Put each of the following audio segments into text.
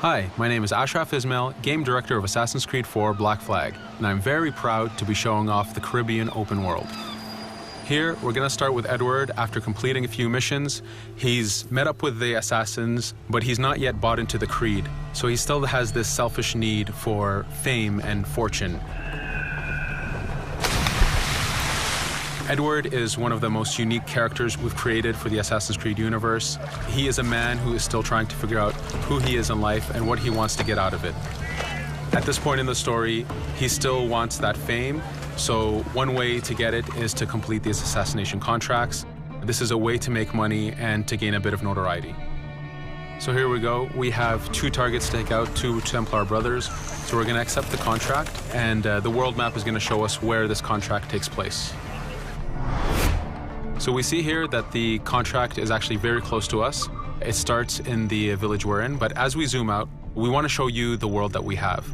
Hi, my name is Ashraf Ismail, Game Director of Assassin's Creed 4 Black Flag, and I'm very proud to be showing off the Caribbean open world. Here, we're going to start with Edward. After completing a few missions, he's met up with the assassins, but he's not yet bought into the creed, so he still has this selfish need for fame and fortune. Edward is one of the most unique characters we've created for the Assassin's Creed universe. He is a man who is still trying to figure out who he is in life and what he wants to get out of it. At this point in the story, he still wants that fame, so one way to get it is to complete these assassination contracts. This is a way to make money and to gain a bit of notoriety. So here we go. We have 2 targets to take out, 2 Templar brothers. So we're going to accept the contract, and the world map is going to show us where this contract takes place. So we see here that the contract is actually very close to us. It starts in the village we're in, but as we zoom out, we want to show you the world that we have.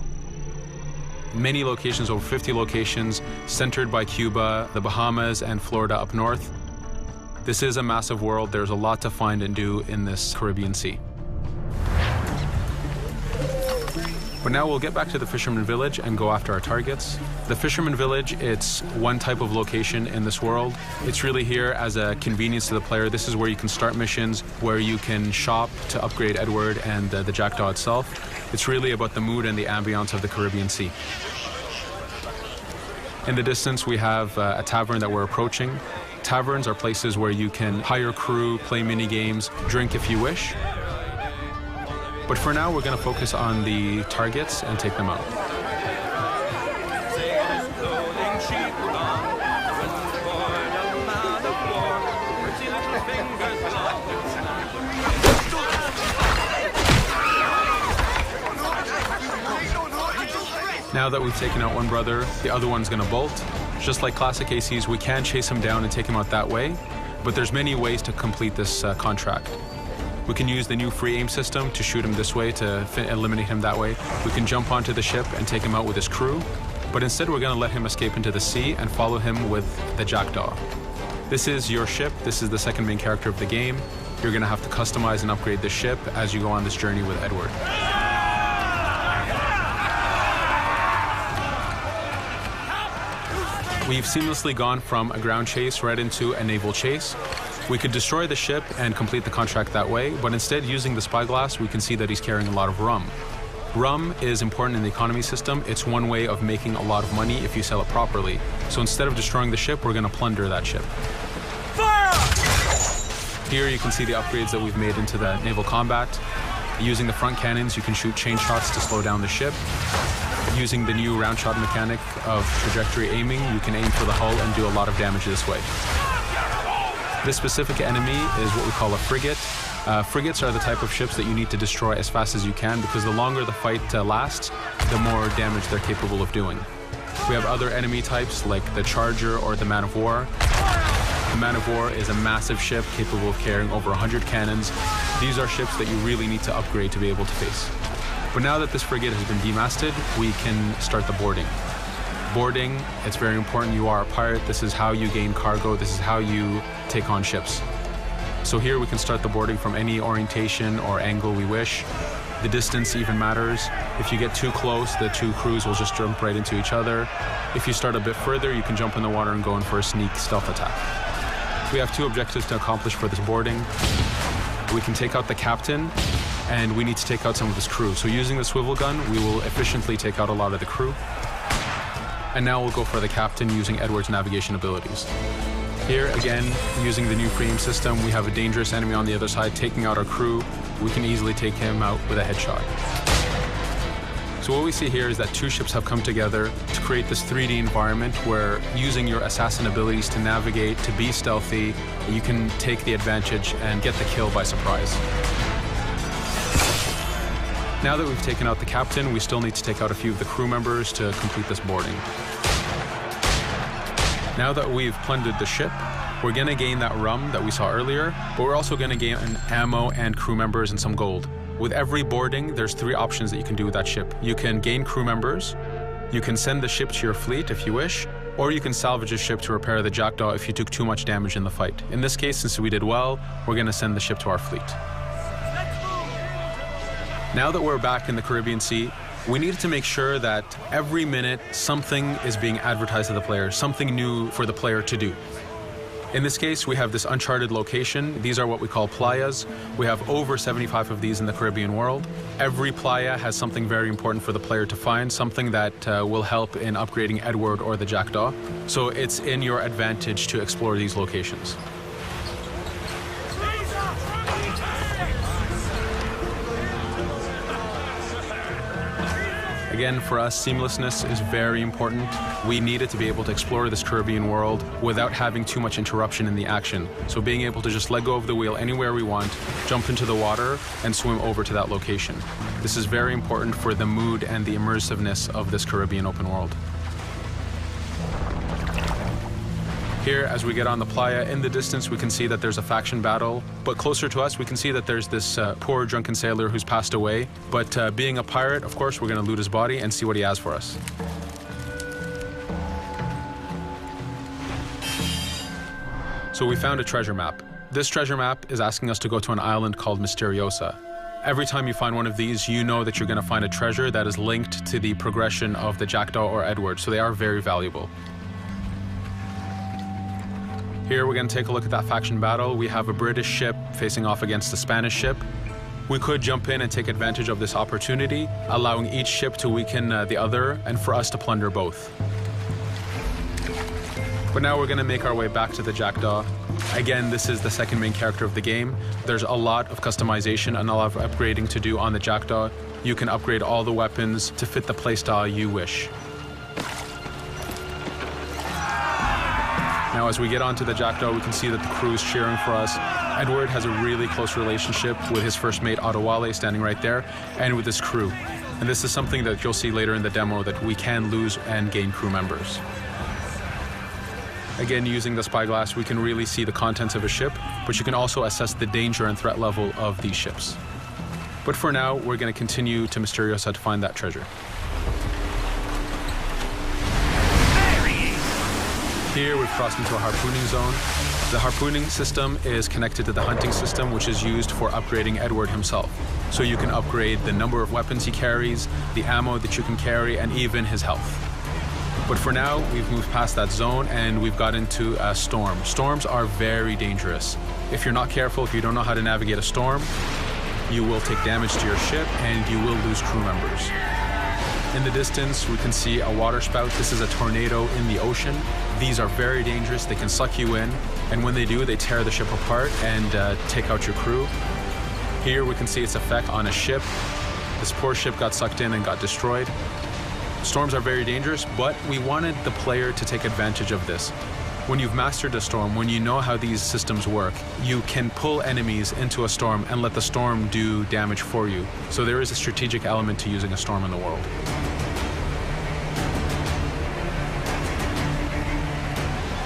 Many locations, over 50 locations, centered by Cuba, the Bahamas, and Florida up north. This is a massive world. There's a lot to find and do in this Caribbean Sea. But now we'll get back to the Fisherman Village and go after our targets. The Fisherman Village, it's one type of location in this world. It's really here as a convenience to the player. This is where you can start missions, where you can shop to upgrade Edward and the Jackdaw itself. It's really about the mood and the ambiance of the Caribbean Sea. In the distance, we have a tavern that we're approaching. Taverns are places where you can hire crew, play mini games, drink if you wish. But for now, we're going to focus on the targets and take them out. Now that we've taken out one brother, the other one's going to bolt. Just like classic ACs, we can chase him down and take him out that way, but there's many ways to complete this contract. We can use the new free aim system to shoot him this way, to eliminate him that way. We can jump onto the ship and take him out with his crew, but instead we're going to let him escape into the sea and follow him with the Jackdaw. This is your ship. This is the second main character of the game. You're going to have to customize and upgrade the ship as you go on this journey with Edward. We've seamlessly gone from a ground chase right into a naval chase. We could destroy the ship and complete the contract that way, but instead, using the spyglass, we can see that he's carrying a lot of rum. Rum is important in the economy system. It's one way of making a lot of money if you sell it properly. So instead of destroying the ship, we're going to plunder that ship. Fire! Here you can see the upgrades that we've made into the naval combat. Using the front cannons, you can shoot chain shots to slow down the ship. Using the new round shot mechanic of trajectory aiming, you can aim for the hull and do a lot of damage this way. This specific enemy is what we call a frigate. Frigates are the type of ships that you need to destroy as fast as you can, because the longer the fight lasts, the more damage they're capable of doing. We have other enemy types like the Charger or the Man of War. The Man of War is a massive ship capable of carrying over 100 cannons. These are ships that you really need to upgrade to be able to face. But now that this frigate has been demasted, we can start the boarding. Boarding, it's very important. You are a pirate. This is how you gain cargo. This is how you take on ships. So here we can start the boarding from any orientation or angle we wish. The distance even matters. If you get too close, the 2 crews will just jump right into each other. If you start a bit further, you can jump in the water and go in for a sneak stealth attack. We have 2 objectives to accomplish for this boarding. We can take out the captain, and we need to take out some of his crew. So using the swivel gun, we will efficiently take out a lot of the crew. And now we'll go for the captain using Edward's navigation abilities. Here, again, using the new free aim system, we have a dangerous enemy on the other side taking out our crew. We can easily take him out with a headshot. So what we see here is that 2 ships have come together to create this 3D environment where, using your assassin abilities to navigate, to be stealthy, you can take the advantage and get the kill by surprise. Now that we've taken out the captain, we still need to take out a few of the crew members to complete this boarding. Now that we've plundered the ship, we're going to gain that rum that we saw earlier, but we're also going to gain ammo and crew members and some gold. With every boarding, there's 3 options that you can do with that ship. You can gain crew members, you can send the ship to your fleet if you wish, or you can salvage a ship to repair the Jackdaw if you took too much damage in the fight. In this case, since we did well, we're going to send the ship to our fleet. Now that we're back in the Caribbean Sea, we needed to make sure that every minute something is being advertised to the player, something new for the player to do. In this case, we have this uncharted location. These are what we call playas. We have over 75 of these in the Caribbean world. Every playa has something very important for the player to find, something that will help in upgrading Edward or the Jackdaw. So it's in your advantage to explore these locations. Again, for us, seamlessness is very important. We needed to be able to explore this Caribbean world without having too much interruption in the action. So being able to just let go of the wheel anywhere we want, jump into the water, and swim over to that location. This is very important for the mood and the immersiveness of this Caribbean open world. Here, as we get on the playa, in the distance we can see that there's a faction battle, but closer to us we can see that there's this poor drunken sailor who's passed away. But being a pirate, of course, we're going to loot his body and see what he has for us. So we found a treasure map. This treasure map is asking us to go to an island called Misteriosa. Every time you find one of these, you know that you're going to find a treasure that is linked to the progression of the Jackdaw or Edward, so they are very valuable. Here we're going to take a look at that faction battle. We have a British ship facing off against a Spanish ship. We could jump in and take advantage of this opportunity, allowing each ship to weaken the other and for us to plunder both. But now we're going to make our way back to the Jackdaw. Again, this is the second main character of the game. There's a lot of customization and a lot of upgrading to do on the Jackdaw. You can upgrade all the weapons to fit the playstyle you wish. Now, as we get onto the Jackdaw, we can see that the crew is cheering for us. Edward has a really close relationship with his first mate, Adewale, standing right there, and with his crew. And this is something that you'll see later in the demo, that we can lose and gain crew members. Again, using the spyglass, we can really see the contents of a ship, but you can also assess the danger and threat level of these ships. But for now, we're going to continue to Misteriosa to find that treasure. Here we've crossed into a harpooning zone. The harpooning system is connected to the hunting system, which is used for upgrading Edward himself. So you can upgrade the number of weapons he carries, the ammo that you can carry, and even his health. But for now, we've moved past that zone and we've got into a storm. Storms are very dangerous. If you're not careful, if you don't know how to navigate a storm, you will take damage to your ship and you will lose crew members. In the distance, we can see a water spout. This is a tornado in the ocean. These are very dangerous. They can suck you in, and when they do, they tear the ship apart and take out your crew. Here we can see its effect on a ship. This poor ship got sucked in and got destroyed. Storms are very dangerous, but we wanted the player to take advantage of this. When you've mastered a storm, when you know how these systems work, you can pull enemies into a storm and let the storm do damage for you. So there is a strategic element to using a storm in the world.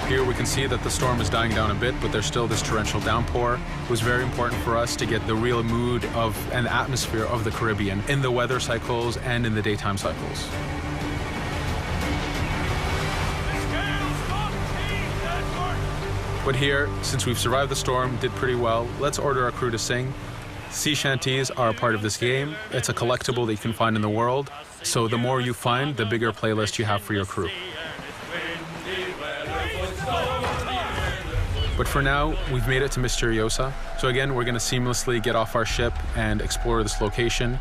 Here we can see that the storm is dying down a bit, but there's still this torrential downpour. It was very important for us to get the real mood of and atmosphere of the Caribbean in the weather cycles and in the daytime cycles. But here, since we've survived the storm, did pretty well, let's order our crew to sing. Sea shanties are a part of this game. It's a collectible that you can find in the world. So the more you find, the bigger playlist you have for your crew. But for now, we've made it to Misteriosa. So again, we're going to seamlessly get off our ship and explore this location.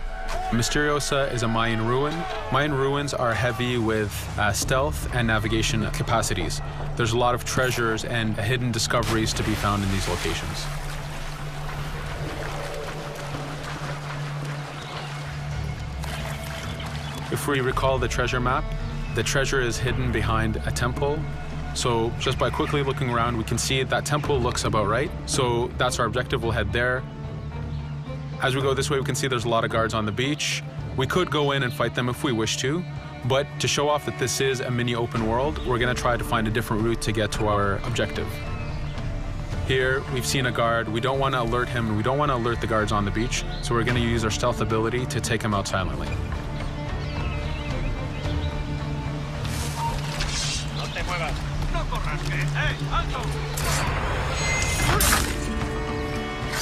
Misteriosa is a Mayan ruin. Mayan ruins are heavy with stealth and navigation capacities. There's a lot of treasures and hidden discoveries to be found in these locations. If we recall the treasure map, the treasure is hidden behind a temple. So just by quickly looking around, we can see that temple looks about right. So that's our objective. We'll head there. As we go this way, we can see there's a lot of guards on the beach. We could go in and fight them if we wish to, but to show off that this is a mini open world, we're going to try to find a different route to get to our objective. Here, we've seen a guard. We don't want to alert him, and we don't want to alert the guards on the beach, so we're going to use our stealth ability to take him out silently.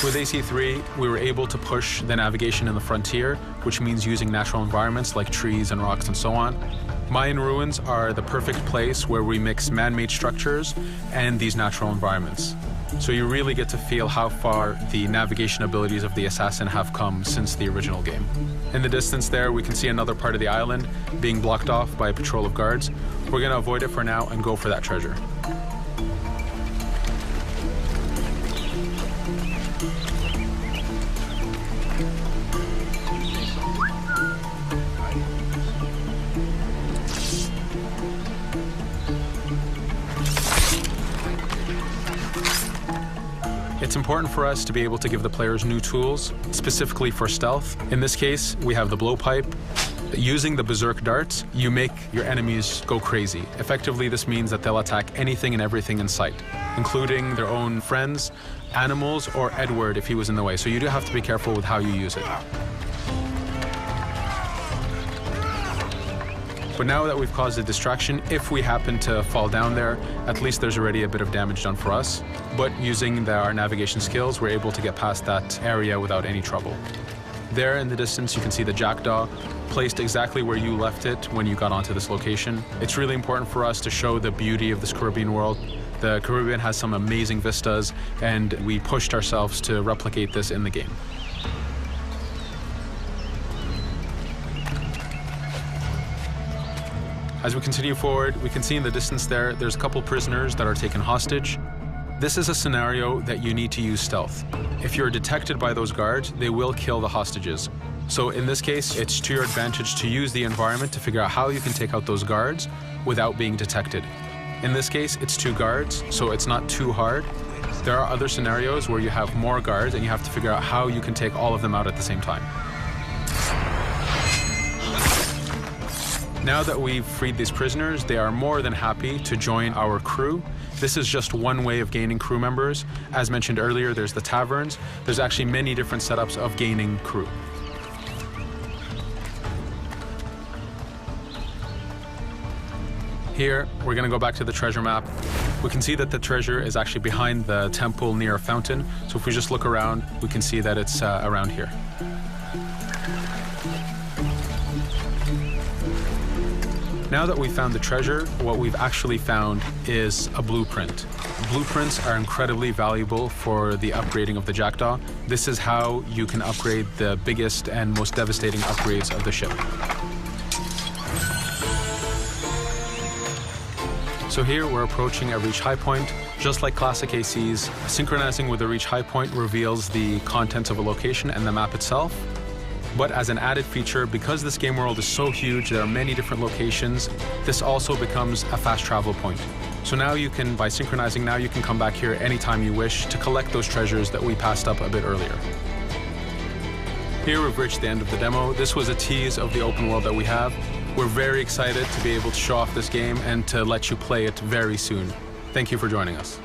With AC3, we were able to push the navigation in the frontier. which means using natural environments like trees and rocks and so on. Mayan ruins are the perfect place where we mix man-made structures and these natural environments. So you really get to feel how far the navigation abilities of the assassin have come since the original game. In the distance there, we can see another part of the island being blocked off by a patrol of guards. We're going to avoid it for now and go for that treasure. It's important for us to be able to give the players new tools, specifically for stealth. In this case, we have the blowpipe. Using the berserk darts, you make your enemies go crazy. Effectively, this means that they'll attack anything and everything in sight, including their own friends, animals, or Edward if he was in the way. So you do have to be careful with how you use it. But now that we've caused a distraction, if we happen to fall down there, at least there's already a bit of damage done for us. But using our navigation skills, we're able to get past that area without any trouble. There in the distance, you can see the jackdaw placed exactly where you left it when you got onto this location. It's really important for us to show the beauty of this Caribbean world. The Caribbean has some amazing vistas, and we pushed ourselves to replicate this in the game. As we continue forward, we can see in the distance there's a couple prisoners that are taken hostage. This is a scenario that you need to use stealth. If you're detected by those guards, they will kill the hostages. So in this case, it's to your advantage to use the environment to figure out how you can take out those guards without being detected. In this case, it's 2 guards, so it's not too hard. There are other scenarios where you have more guards and you have to figure out how you can take all of them out at the same time. Now that we've freed these prisoners, they are more than happy to join our crew. This is just one way of gaining crew members. As mentioned earlier, there's the taverns. There's actually many different setups of gaining crew. Here, we're going to go back to the treasure map. We can see that the treasure is actually behind the temple near a fountain. So if we just look around, we can see that it's around here. Now that we've found the treasure, what we've actually found is a blueprint. Blueprints are incredibly valuable for the upgrading of the jackdaw. This is how you can upgrade the biggest and most devastating upgrades of the ship. So here we're approaching a reach high point. Just like classic ACs, synchronizing with the reach high point reveals the contents of a location and the map itself. But as an added feature, because this game world is so huge, there are many different locations, this also becomes a fast travel point. So now you can, by synchronizing, now you can come back here anytime you wish to collect those treasures that we passed up a bit earlier. Here we've reached the end of the demo. This was a tease of the open world that we have. We're very excited to be able to show off this game and to let you play it very soon. Thank you for joining us.